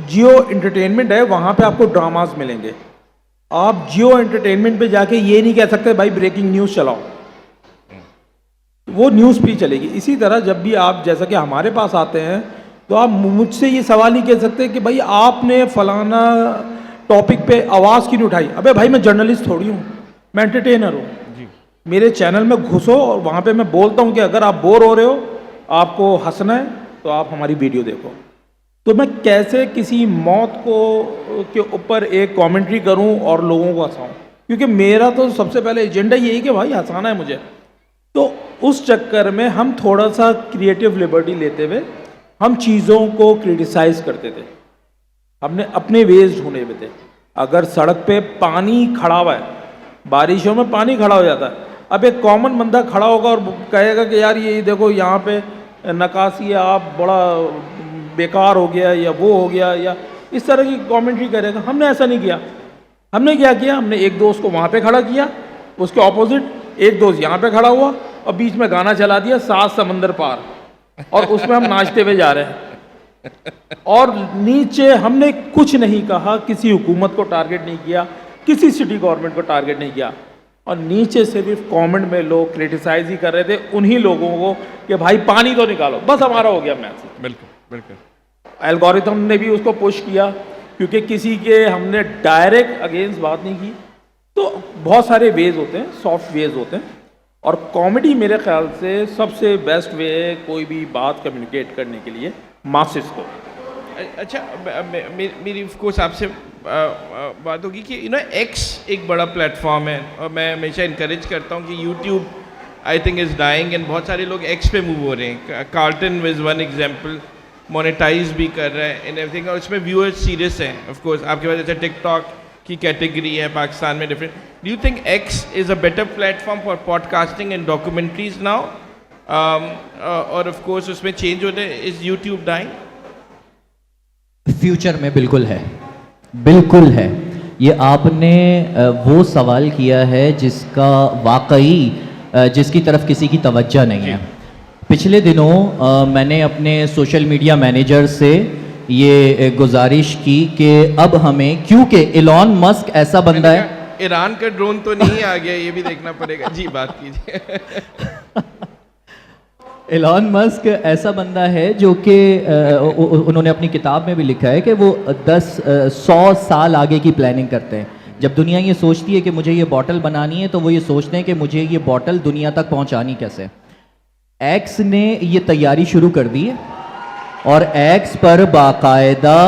जियो एंटरटेनमेंट है वहाँ पे आपको ड्रामास मिलेंगे। आप जियो एंटरटेनमेंट पे जाके ये नहीं कह सकते भाई ब्रेकिंग न्यूज़ चलाओ, वो न्यूज़ भी चलेगी। इसी तरह जब भी आप जैसा कि हमारे पास आते हैं तो आप मुझसे ये सवाल नहीं कह सकते कि भाई आपने फलाना टॉपिक पे आवाज़ क्यों नहीं उठाई। अबे भाई मैं जर्नलिस्ट थोड़ी हूँ, मैं एंटरटेनर हूँ। मेरे चैनल में घुसो और वहाँ पे मैं बोलता हूँ कि अगर आप बोर हो रहे हो, आपको हंसना है तो आप हमारी वीडियो देखो। तो मैं कैसे किसी मौत को के ऊपर एक कमेंट्री करूं और लोगों को हंसाऊं, क्योंकि मेरा तो सबसे पहले एजेंडा यही कि भाई हंसाना है मुझे। तो उस चक्कर में हम थोड़ा सा क्रिएटिव लिबर्टी लेते हुए हम चीज़ों को क्रिटिसाइज करते थे, हमने अपने वेज ढूंढे हुए थे। अगर सड़क पे पानी खड़ा हुआ है, बारिशों में पानी खड़ा हो जाता है, अब एक कॉमन बंदा खड़ा होगा और कहेगा कि यार ये देखो यहाँ पे नकासी है, आप बड़ा बेकार हो गया या वो हो गया, या इस तरह की कमेंट्री करेगा। हमने ऐसा नहीं किया। हमने क्या किया, हमने एक दोस्त को वहाँ पे खड़ा किया, उसके ऑपोजिट एक दोस्त यहाँ पे खड़ा हुआ और बीच में गाना चला दिया 7 समंदर पार, और उसमें हम नाचते हुए जा रहे हैं। और नीचे हमने कुछ नहीं कहा, किसी हुकूमत को टारगेट नहीं किया, किसी सिटी गवर्नमेंट को टारगेट नहीं किया, और नीचे सिर्फ कमेंट में लोग क्रिटिसाइज ही कर रहे थे उन्हीं लोगों को कि भाई पानी तो निकालो, बस हमारा हो गया मैच। बिल्कुल बिल्कुल। एल्गोरिथम ने भी उसको पुश किया, क्योंकि किसी के हमने डायरेक्ट अगेंस्ट बात नहीं की। तो बहुत सारे वेज होते हैं, सॉफ्ट वेज होते हैं, और कॉमेडी मेरे ख्याल से सबसे बेस्ट वे है कोई भी बात कम्युनिकेट करने के लिए मासेस को। अच्छा, मेरी ऑफ कोर्स आपसे बात होगी कि एक्स एक बड़ा प्लेटफॉर्म है, और मैं हमेशा इनकरेज करता हूँ कि YouTube I think is dying, and बहुत सारे लोग एक्स पे मूव हो रहे हैं। कार्टन इज़ वन एग्जांपल, मोनेटाइज भी कर रहे हैं इन एवरीथिंग, और उसमें व्यूअर्स सीरियस हैं। ऑफ कोर्स आपके पास जैसे टिकटॉक की कैटेगरी है पाकिस्तान में different. Do you think X is a better platform for podcasting and documentaries now, और ऑफ कोर्स उसमें चेंज होते हैं, इज़ यूट्यूब डाइंग? फ्यूचर में बिल्कुल है, बिल्कुल है। ये आपने वो सवाल किया है जिसका वाकई जिसकी तरफ किसी की तवज्जो नहीं है। पिछले दिनों मैंने अपने सोशल मीडिया मैनेजर से ये गुजारिश की कि अब हमें, क्योंकि एलॉन मस्क ऐसा बंदा है, ईरान का ड्रोन तो नहीं आ गया, ये भी देखना पड़ेगा। जी बात कीजिए। एलॉन मस्क ऐसा बंदा है जो कि उन्होंने अपनी किताब में भी लिखा है कि वो 100 साल आगे की प्लानिंग करते हैं। जब दुनिया ये सोचती है कि मुझे ये बॉटल बनानी है, तो वो ये सोचते हैं कि मुझे ये बॉटल दुनिया तक पहुंचानी कैसे। एक्स ने ये तैयारी शुरू कर दी है, और एक्स पर बाकायदा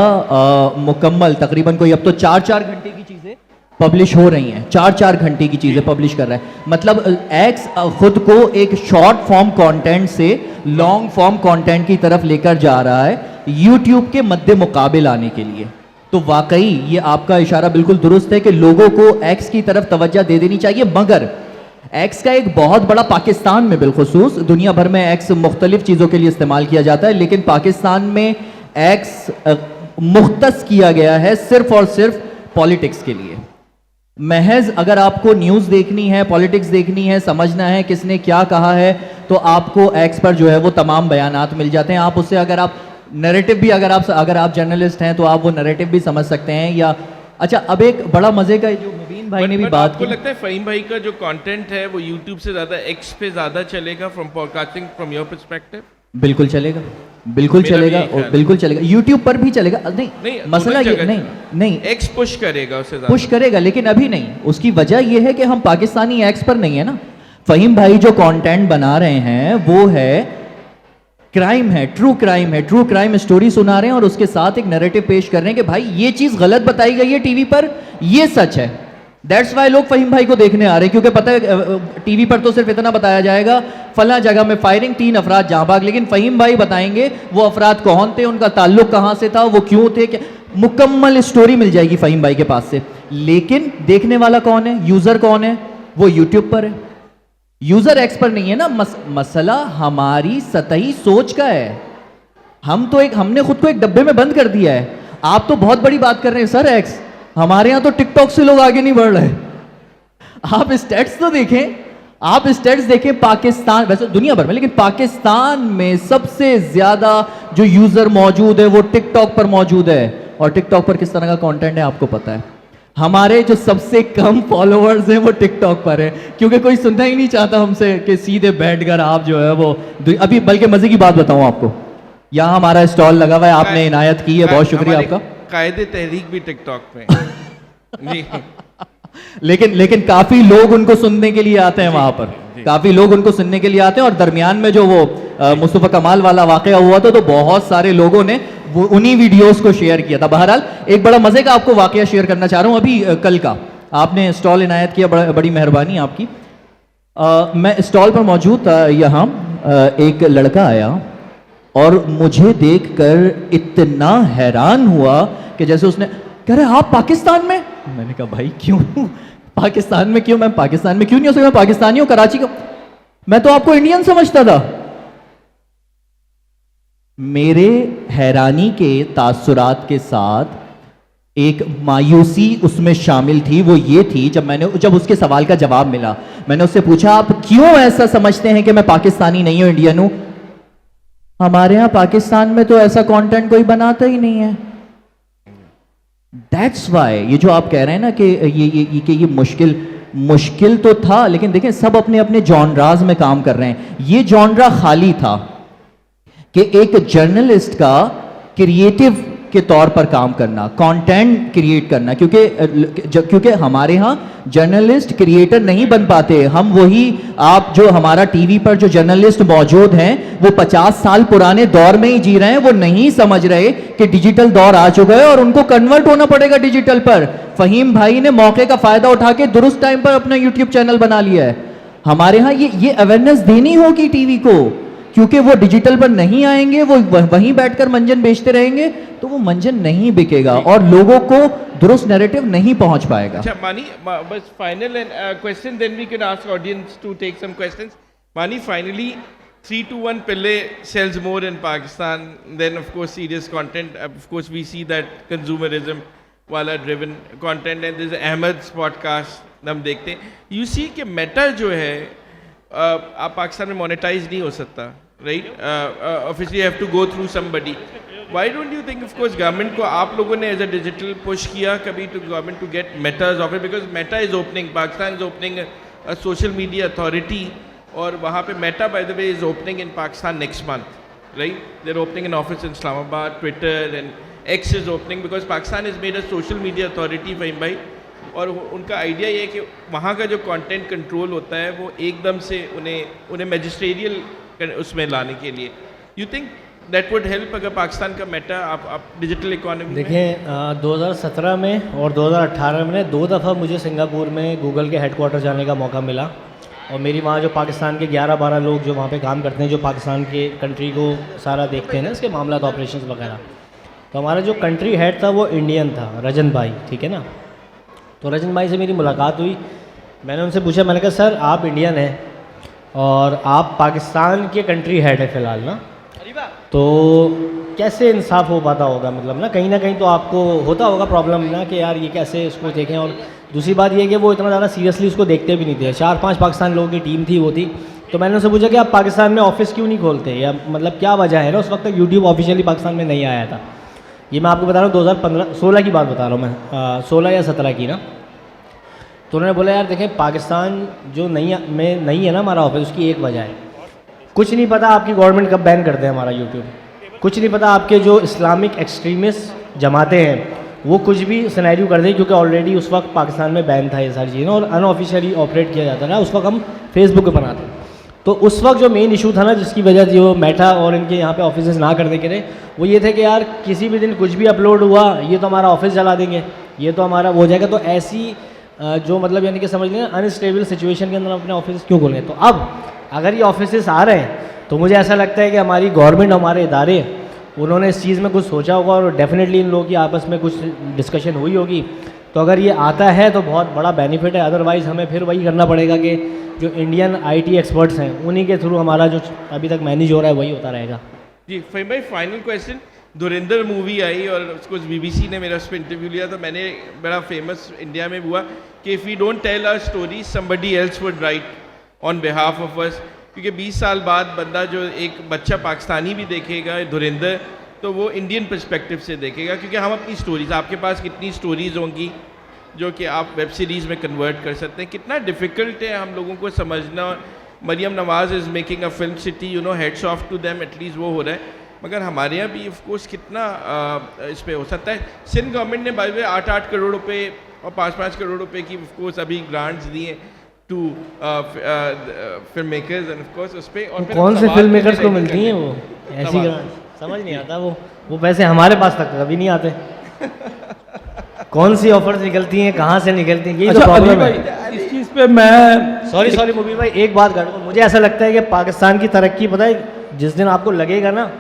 मुकम्मल तकरीबन कोई अब तो 4-4 घंटे की चीज़ें पब्लिश हो रही हैं, 4-4 घंटे की चीज़ें पब्लिश कर रहा है। मतलब एक्स खुद को एक शॉर्ट फॉर्म कंटेंट से लॉन्ग फॉर्म कंटेंट की तरफ लेकर जा रहा है, यूट्यूब के मद्दे मुकाबिल आने के लिए। तो वाकई ये आपका इशारा बिल्कुल दुरुस्त है कि लोगों को एक्स की तरफ तवज्जो दे देनी चाहिए, मगर एक्स का एक बहुत बड़ा, पाकिस्तान में बिलखुसूस, दुनिया भर में एक्स मुख्तलिफ चीज़ों के लिए इस्तेमाल किया जाता है, लेकिन पाकिस्तान में एक्स मुख्तस किया गया है सिर्फ और सिर्फ पॉलिटिक्स के लिए। महज अगर आपको न्यूज़ देखनी है, पॉलिटिक्स देखनी है, समझना है किसने क्या कहा है, तो आपको एक्स पर जो है वो तमाम बयानात मिल जाते हैं। आप उससे अगर आप नैरेटिव भी, अगर आप जर्नलिस्ट हैं तो आप वो नैरेटिव भी समझ सकते हैं। या अच्छा, अब एक बड़ा मजे का जो मुबीन भाई ने भी बात की, आपको लगता है फ़हीम भाई का जो कंटेंट है वो यूट्यूब से ज़्यादा एक्स पे ज़्यादा चलेगा from podcasting, from your perspective? बिल्कुल चलेगा, बिल्कुल चलेगा, और बिल्कुल चलेगा। यूट्यूब पर भी चलेगा। नहीं मसला ये नहीं एक्स पुश करेगा, उससे ज़्यादा पुश करेगा, लेकिन अभी नहीं। उसकी वजह यह है कि हम पाकिस्तानी एक्स पर नहीं है ना। फ़हीम भाई जो कंटेंट बना रहे हैं वो है क्राइम है, ट्रू क्राइम है, ट्रू क्राइम स्टोरी सुना रहे हैं, और उसके साथ एक नैरेटिव पेश कर रहे हैं कि भाई ये चीज़ गलत बताई गई है टीवी पर, ये सच है। दैट्स वाई लोग फ़हीम भाई को देखने आ रहे हैं, क्योंकि पता है टीवी पर तो सिर्फ इतना बताया जाएगा फला जगह में फायरिंग, 3 अफराद जाँ भाग, लेकिन फ़हीम भाई बताएंगे वो अफराद कौन थे, उनका ताल्लुक कहाँ से था, वो क्यों थे, मुकम्मल स्टोरी मिल जाएगी फ़हीम भाई के पास से। लेकिन देखने वाला कौन है, यूज़र कौन है, वो यूट्यूब पर है, यूज़र एक्स पर नहीं है ना। मसला हमारी सतही सोच का है। हमने खुद को एक डब्बे में बंद कर दिया है। आप तो बहुत बड़ी बात कर रहे हैं सर एक्स, हमारे यहाँ तो टिकटॉक से लोग आगे नहीं बढ़ रहे। आप स्टेट्स तो देखें, आप स्टेट्स देखें पाकिस्तान, वैसे दुनिया भर में, लेकिन पाकिस्तान में सबसे ज्यादा जो यूजर मौजूद है वो टिकटॉक पर मौजूद है। और टिकटॉक पर किस तरह का कंटेंट है आपको पता है। हमारे जो सबसे कम फॉलोअर्स हैं वो टिकटॉक पर है, क्योंकि कोई सुनना ही नहीं चाहता हमसे कि सीधे बैठकर आप जो है वो अभी, बल्कि मजे की बात बताऊं आपको, यहाँ हमारा स्टॉल लगा हुआ है, आपने इनायत की है, बहुत शुक्रिया आपका। कायदे तहरीक भी टिकटॉक पे जी। लेकिन काफी लोग उनको सुनने के लिए आते हैं वहां पर, काफी लोग उनको सुनने के लिए आते हैं। और दरमियान में जो वो मुस्तफा कमाल वाला वाकया हुआ था, तो बहुत सारे लोगों ने वो उन्हीं वीडियोस को शेयर किया था। बहरहाल एक बड़ा मजे का आपको वाकया शेयर करना चाह रहा हूं। अभी कल का आपने स्टॉल इनायत किया, बड़ी मेहरबानी आपकी। मैं स्टॉल पर मौजूद था, यहाँ एक लड़का आया और मुझे देखकर इतना हैरान हुआ कि जैसे उसने कह रहे आप पाकिस्तान में। मैंने कहा भाई क्यों पाकिस्तान में, क्यों? मैं पाकिस्तान में क्यों नहीं हो सकता, मैं पाकिस्तानी हूं, कराची का। मैं तो आपको इंडियन समझता था। मेरे हैरानी के तासुरात के साथ एक मायूसी उसमें शामिल थी। वो ये थी, जब उसके सवाल का जवाब मिला, मैंने उससे पूछा आप क्यों ऐसा समझते हैं कि मैं पाकिस्तानी नहीं हूं, इंडियन हूं? हमारे यहां पाकिस्तान में तो ऐसा कंटेंट कोई बनाता ही नहीं है। दैट्स वाई ये जो आप कह रहे हैं ना कि ये मुश्किल तो था, लेकिन देखें सब अपने अपने जॉनराज में काम कर रहे हैं। ये जॉनरा खाली था कि एक जर्नलिस्ट का क्रिएटिव के तौर पर काम करना, कंटेंट क्रिएट करना, क्योंकि हमारे यहाँ जर्नलिस्ट क्रिएटर नहीं बन पाते। हम वही, आप जो हमारा टीवी पर जो जर्नलिस्ट मौजूद हैं वो 50 साल पुराने दौर में ही जी रहे हैं। वो नहीं समझ रहे कि डिजिटल दौर आ चुका है और उनको कन्वर्ट होना पड़ेगा डिजिटल पर। फहीम भाई ने मौके का फायदा उठा के दुरुस्त टाइम पर अपना यूट्यूब चैनल बना लिया है। हमारे यहाँ ये अवेयरनेस देनी होगी टीवी को, क्योंकि वो डिजिटल पर नहीं आएंगे, वो वहीं बैठकर मंजन बेचते रहेंगे तो वो मंजन नहीं बिकेगा और लोगों को दुरुस्त नैरेटिव नहीं पहुंच पाएगा। अच्छा मानी, बस final question, then we can ask audience to take some questions. Mani finally 3-1 Pillay sells more in Pakistan than of course serious content. Of course we see that consumerism वाला driven content, and there's Ahmed's podcast हम देखते हैं। You see कि Meta जो है आप पाकिस्तान में मोनेटाइज नहीं हो सकता, right? Obviously have to go through somebody. Why don't you think, of course government को आप लोगों ने एज अ डिजिटल पुश किया कभी to government to get metas of it, because Meta is opening, Pakistan is opening a social media authority, और वहाँ पे Meta by the way is opening in Pakistan next month, right? There opening an office in Islamabad, Twitter and X is opening, because Pakistan is made a social media authority Faheem भाई। और उनका आइडिया ये है कि वहाँ का जो कंटेंट कंट्रोल होता है वो एकदम से उन्हें मैजिस्ट्रेरियल उसमें लाने के लिए, you think that would help अगर पाकिस्तान का मेटा आप डिजिटल इकोनॉमी? देखें 2017 में और 2018 में 2 दफ़ा मुझे सिंगापुर में गूगल के हेडक्वार्टर जाने का मौका मिला, और मेरी वहाँ जो पाकिस्तान के 11-12 लोग जो वहाँ पे काम करते हैं, जो पाकिस्तान के कंट्री को सारा देखते हैं ना, इसके मामला ऑपरेशंस वगैरह, तो हमारा जो कंट्री हेड था वो इंडियन था, रजन भाई, ठीक है ना। तो रजन भाई से मेरी मुलाकात हुई, मैंने उनसे पूछा, मैंने कहा सर आप इंडियन हैं और आप पाकिस्तान के कंट्री हेड है फ़िलहाल ना, तो कैसे इंसाफ हो पाता होगा, मतलब ना कहीं तो आपको होता होगा प्रॉब्लम ना कि यार ये कैसे इसको देखें। और दूसरी बात ये कि वो इतना ज़्यादा सीरियसली उसको देखते भी नहीं थे। 4-5 पाकिस्तान लोगों की टीम थी, वो थी। तो मैंने उनसे पूछा कि आप पाकिस्तान में ऑफिस क्यों नहीं खोलते, या मतलब क्या वजह है ना। उस वक्त तक यूट्यूब ऑफिशियली पाकिस्तान में नहीं आया था। ये मैं आपको बता रहा हूँ 2015-16 की बात बता रहा हूँ मैं, 16 या 17 की ना। तो उन्होंने बोला यार देखें पाकिस्तान जो नहीं है ना हमारा ऑफिस, उसकी एक वजह है, कुछ नहीं पता आपकी गवर्नमेंट कब बैन कर दे हमारा यूट्यूब, कुछ नहीं पता आपके जो इस्लामिक एक्सट्रीमिस्ट जमाते हैं वो कुछ भी सिनेरियो कर दें, क्योंकि ऑलरेडी उस वक्त पाकिस्तान में बैन था ये सारी चीज़ें और अनऑफिशियली ऑपरेट किया जाता था। उस वक्त हम फेसबुक पे बनाते, तो उस वक्त जो मेन इशू था ना जिसकी वजह से वो मेटा और इनके यहाँ पे ऑफिस ना करने के लिए, वो ये थे कि यार किसी भी दिन कुछ भी अपलोड हुआ ये तो हमारा ऑफिस जला देंगे, ये तो हमारा वो हो जाएगा। तो ऐसी जो मतलब यानी कि समझ लें अनस्टेबल सिचुएशन के अंदर अपने ऑफिस क्यों खोलें। तो अब अगर ये ऑफिस आ रहे हैं तो मुझे ऐसा लगता है कि हमारी गवर्नमेंट, हमारे इदारे, उन्होंने इस चीज़ में कुछ सोचा होगा और डेफिनेटली इन लोगों की आपस में कुछ डिस्कशन हुई होगी। तो अगर ये आता है तो बहुत बड़ा बेनिफिट है, अदरवाइज़ हमें फिर वही करना पड़ेगा कि जो इंडियन IT एक्सपर्ट्स हैं उन्हीं के थ्रू हमारा जो अभी तक मैनेज हो रहा है वही होता रहेगा। जी फहीम भाई, फाइनल क्वेश्चन, धुरंधर मूवी आई और उसको BBC ने मेरा उस पर इंटरव्यू लिया, तो मैंने बड़ा फेमस इंडिया में हुआ कि if we don't tell our story somebody else would write on behalf of us. क्योंकि 20 साल बाद बंदा जो एक बच्चा पाकिस्तानी भी देखेगा धुरंधर, तो वो इंडियन पर्सपेक्टिव से देखेगा, क्योंकि हम अपनी स्टोरीज, आपके पास कितनी स्टोरीज होंगी जो कि आप वेब सीरीज़ में कन्वर्ट कर सकते हैं। कितना डिफ़िकल्ट है हम लोगों को समझना। Maryam Nawaz is making a film city, you know, heads off to them, at least वो हो रहा है। मगर हमारे यहाँ भी ऑफ कोर्स कितना इस पर हो सकता है। सिंध गवर्नमेंट ने बाय द वे 8-8 करोड़ रुपए और 5-5 करोड़ रुपए की ऑफ कोर्स अभी ग्रांट्स दिए to film makers and of course उस पर। और फिर कौन से सवाल फिल्म भी मेकर्स को नहीं मिलती हैं करने। वो ऐसी सवाल। ग्रांट? समझ नहीं आता वो पैसे हमारे पास तक कभी नहीं आते। कौन सी ऑफर्स निकलती हैं, कहाँ से निकलती हैं, यही तो अच्छा अली प्रॉब्लम भाई, है। इस चीज़ पे मैं सॉरी मुबीन भाई, एक बात कर दूँ, मुझे ऐसा लगता है कि पाकिस्तान की तरक्की, पता है जिस दिन आपको लगेगा ना,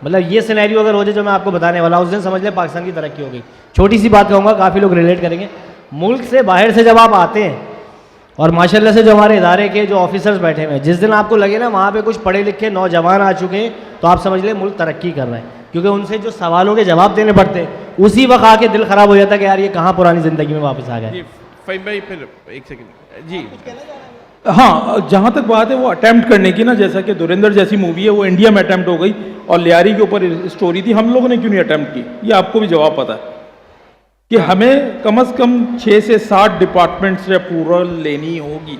मतलब ये सिनेरियो अगर हो जाए जो मैं आपको बताने वाला हूँ, उस दिन समझ लें पाकिस्तान की तरक्की हो गई। छोटी सी बात कहूँगा, काफ़ी लोग रिलेट करेंगे। मुल्क से बाहर से जब आप आते हैं और माशाल्लाह से जो हमारे इदारे के जो ऑफिसर्स बैठे हुए हैं, जिस दिन आपको लगे ना वहाँ पे कुछ पढ़े लिखे नौजवान आ चुके हैं, तो आप समझ लें मुल्क तरक्की कर रहा है। क्योंकि उनसे जो सवालों के जवाब देने पड़ते हैं, उसी वक्त आके दिल ख़राब हो जाता है कि यार ये कहाँ पुरानी ज़िंदगी में वापस आ गए। जी फ़हीम भाई, फिर एक सेकंड जी। हाँ, जहाँ तक बात है वो अटेम्प्ट करने की ना, जैसा कि धुरंधर जैसी मूवी है वो इंडिया में अटेम्प्ट हो गई और लियारी के ऊपर स्टोरी थी, हम लोगों ने क्यों नहीं अटेम्प्ट की? ये आपको भी जवाब पता है कि हमें कम से कम 6 से 7 डिपार्टमेंट से अप्रूवल लेनी होगी।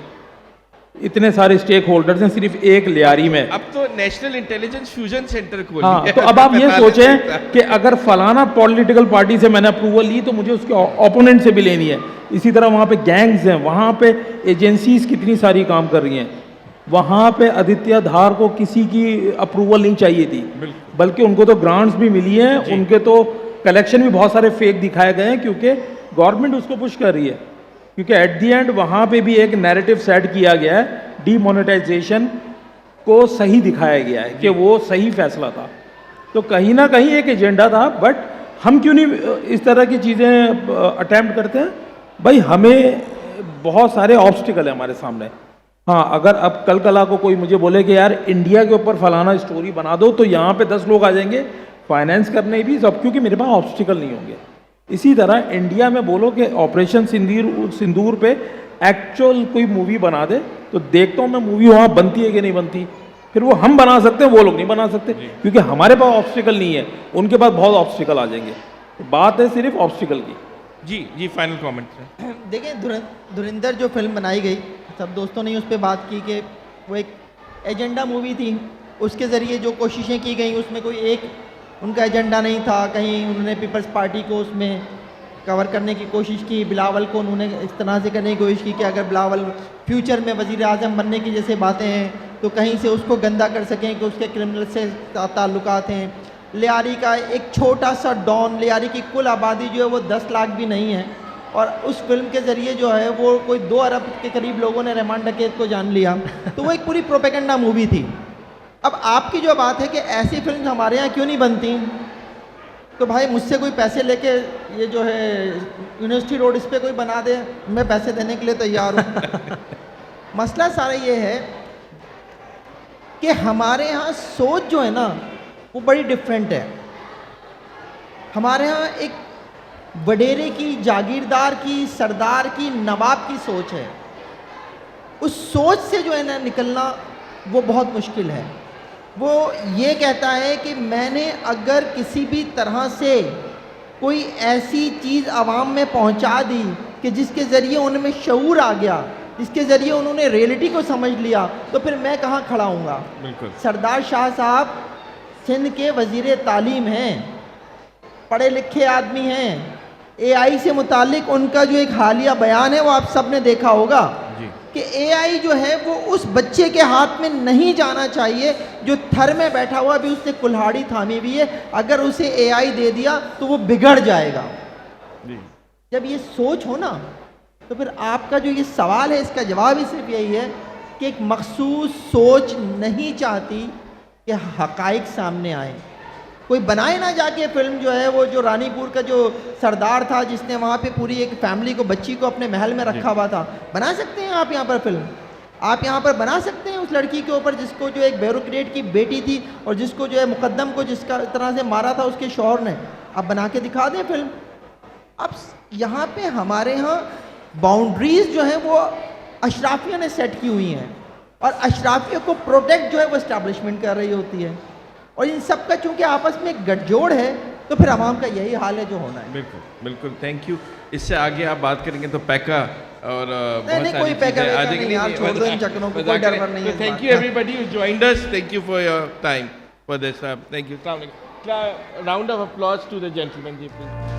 इतने सारे स्टेक होल्डर्स हैं सिर्फ एक लियारी में। अब तो नेशनल इंटेलिजेंस फ्यूजन सेंटर खोल हाँ, लिया। तो अब आप ये सोचें कि अगर फलाना पॉलिटिकल पार्टी से मैंने अप्रूवल ली तो मुझे उसके ओपोनेंट से भी लेनी है। इसी तरह वहाँ पे गैंग्स हैं, वहाँ पे एजेंसीज कितनी सारी काम कर रही हैं। वहाँ पे आदित्य धार को किसी की अप्रूवल नहीं चाहिए थी, बल्कि उनको तो ग्रांट्स भी मिली हैं, उनके तो कलेक्शन भी बहुत सारे फेक दिखाए गए हैं, क्योंकि गवर्नमेंट उसको पुश कर रही है। क्योंकि एट दी एंड वहाँ पे भी एक नैरेटिव सेट किया गया है, डीमोनेटाइजेशन को सही दिखाया गया है कि वो सही फैसला था। तो कहीं ना कहीं एक एजेंडा था, बट हम क्यों नहीं इस तरह की चीज़ें अटेम्प्ट करते हैं? भाई हमें बहुत सारे ऑब्स्टिकल है हमारे सामने। हाँ, अगर अब कल कला को कोई मुझे बोले कि यार इंडिया के ऊपर फलाना स्टोरी बना दो, तो यहाँ पे 10 लोग आ जाएंगे फाइनेंस करने भी सब, क्योंकि मेरे पास ऑब्स्टिकल नहीं होंगे। इसी तरह इंडिया में बोलो कि ऑपरेशन सिंदूर पे एक्चुअल कोई मूवी बना दे, तो देखता हूँ मैं मूवी वहाँ बनती है कि नहीं बनती। फिर वो हम बना सकते हैं, वो लोग नहीं बना सकते, क्योंकि हमारे पास ऑब्स्टिकल नहीं है, उनके पास बहुत ऑब्स्टिकल आ जाएंगे। तो बात है सिर्फ ऑब्स्टिकल की। जी फाइनल कमेंट। देखिए धुरंधर जो फिल्म बनाई गई, सब दोस्तों ने उस पर बात की कि वो एक एजेंडा मूवी थी। उसके ज़रिए जो कोशिशें की गई उसमें कोई एक उनका एजेंडा नहीं था। कहीं उन्होंने पीपल्स पार्टी को उसमें कवर करने की कोशिश की, बिलावल को उन्होंने इस तरह से करने की कोशिश की कि अगर बिलावल फ्यूचर में वज़ीर आज़म बनने की जैसे बातें हैं तो कहीं से उसको गंदा कर सकें कि उसके क्रिमिनल से ताल्लुकात हैं। लियारी का एक छोटा सा डॉन, लियारी की कुल आबादी जो है वो 10 लाख भी नहीं है, और उस फिल्म के ज़रिए जो है वो कोई 2 अरब के करीब लोगों ने रहमान डकैत को जान लिया। तो वो एक पूरी प्रोपेगेंडा मूवी थी। अब आपकी जो बात है कि ऐसी फिल्म हमारे यहाँ क्यों नहीं बनती, तो भाई मुझसे कोई पैसे लेके ये जो है यूनिवर्सिटी रोड इस पर कोई बना दे, मैं पैसे देने के लिए तैयार हूँ। मसला सारा ये है कि हमारे यहाँ सोच जो है ना वो बड़ी डिफरेंट है। हमारे यहाँ एक वडेरे की, जागीरदार की, सरदार की, नवाब की सोच है। उस सोच से जो है ना निकलना वो बहुत मुश्किल है। वो ये कहता है कि मैंने अगर किसी भी तरह से कोई ऐसी चीज़ आवाम में पहुंचा दी कि जिसके ज़रिए उनमें शऊर आ गया, जिसके ज़रिए उन्होंने रियलिटी को समझ लिया, तो फिर मैं कहाँ खड़ा हूँगा। बिल्कुल। सरदार शाह साहब सिंध के वज़ीर तालीम हैं, पढ़े लिखे आदमी हैं। AI से मुतालिक उनका जो एक हालिया बयान है वो आप सब ने देखा होगा कि AI जो है वो उस बच्चे के हाथ में नहीं जाना चाहिए जो थर में बैठा हुआ, भी उसने कुल्हाड़ी थामी हुई है, अगर उसे AI दे दिया तो वो बिगड़ जाएगा। जब ये सोच हो ना, तो फिर आपका जो ये सवाल है इसका जवाब ही सिर्फ यही है कि एक मखसूस सोच नहीं चाहती कि हकाइक सामने आए। कोई बनाए ना जाके फिल्म जो है वो जो रानीपुर का जो सरदार था जिसने वहाँ पे पूरी एक फैमिली को, बच्ची को अपने महल में रखा हुआ था, बना सकते हैं आप यहाँ पर फिल्म। आप यहाँ पर बना सकते हैं उस लड़की के ऊपर जिसको जो एक ब्यूरोक्रेट की बेटी थी और जिसको जो है मुकद्दम को जिसका तरह से मारा था उसके शौहर ने, आप बना के दिखा दें फिल्म। अब यहाँ पे हमारे यहाँ बाउंड्रीज जो है वो अशराफिया ने सेट की हुई हैं और अशराफिया को प्रोटेक्ट जो है वो इस्टेब्लिशमेंट कर रही होती है, और इन सब का चूंकि आपस में एक गठजोड़ है तो फिर आवाम का यही हाल है जो होना है। बिल्कुल बिल्कुल, थैंक यू। इससे आगे आप बात करेंगे तो पैका और नहीं, कोई पैका वैका नहीं यार, छोड़ दो इन चक्करों को, कोई डर नहीं है। Thank you everybody who joined us, thank you for your time for this, thank you. Round of applause to the gentleman ji please.